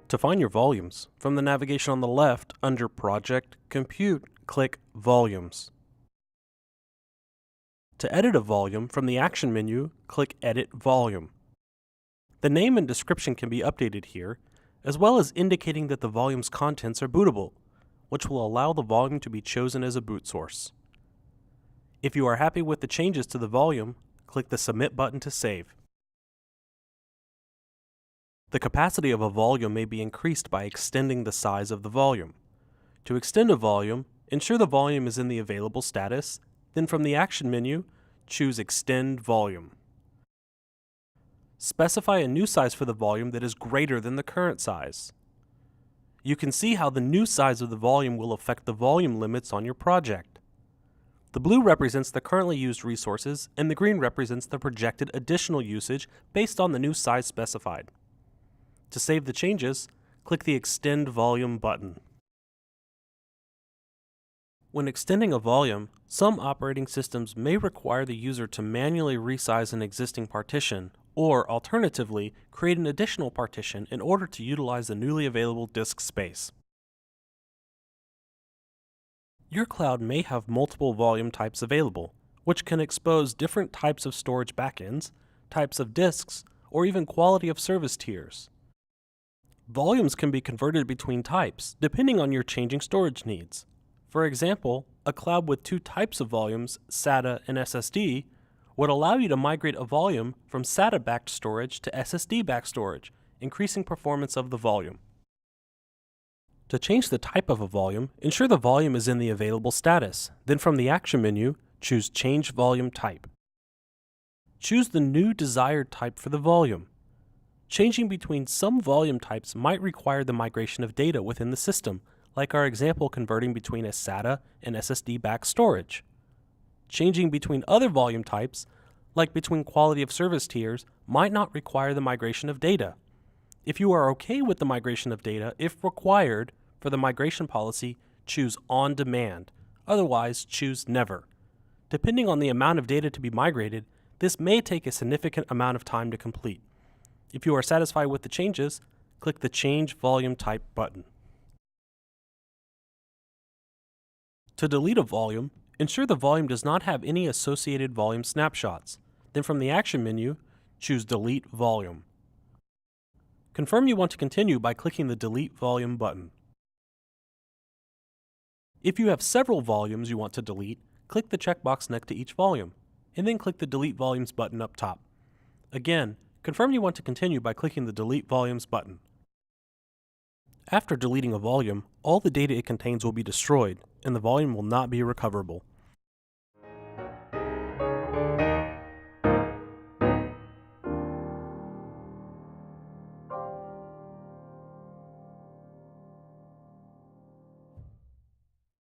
To find your volumes, from the navigation on the left, under Project, Compute, click Volumes. To edit a volume, from the Action menu, click Edit Volume. The name and description can be updated here, as well as indicating that the volume's contents are bootable, which will allow the volume to be chosen as a boot source. If you are happy with the changes to the volume, click the Submit button to save. The capacity of a volume may be increased by extending the size of the volume. To extend a volume, ensure the volume is in the available status, then from the Action menu, choose Extend Volume. Specify a new size for the volume that is greater than the current size. You can see how the new size of the volume will affect the volume limits on your project. The blue represents the currently used resources, and the green represents the projected additional usage based on the new size specified. To save the changes, click the Extend Volume button. When extending a volume, some operating systems may require the user to manually resize an existing partition, or alternatively, create an additional partition in order to utilize the newly available disk space. Your cloud may have multiple volume types available, which can expose different types of storage backends, types of disks, or even quality of service tiers. Volumes can be converted between types, depending on your changing storage needs. For example, a cloud with two types of volumes, SATA and SSD, would allow you to migrate a volume from SATA-backed storage to SSD-backed storage, increasing performance of the volume. To change the type of a volume, ensure the volume is in the available status. Then from the Action menu, choose Change Volume Type. Choose the new desired type for the volume. Changing between some volume types might require the migration of data within the system, like our example converting between a SATA and SSD-backed storage. Changing between other volume types, like between quality of service tiers, might not require the migration of data. If you are okay with the migration of data, if required, for the migration policy, choose On Demand. Otherwise, choose Never. Depending on the amount of data to be migrated, this may take a significant amount of time to complete. If you are satisfied with the changes, click the Change Volume Type button. To delete a volume, ensure the volume does not have any associated volume snapshots. Then from the Action menu, choose Delete Volume. Confirm you want to continue by clicking the Delete Volume button. If you have several volumes you want to delete, click the checkbox next to each volume, and then click the Delete Volumes button up top. Again, confirm you want to continue by clicking the Delete Volumes button. After deleting a volume, all the data it contains will be destroyed, and the volume will not be recoverable.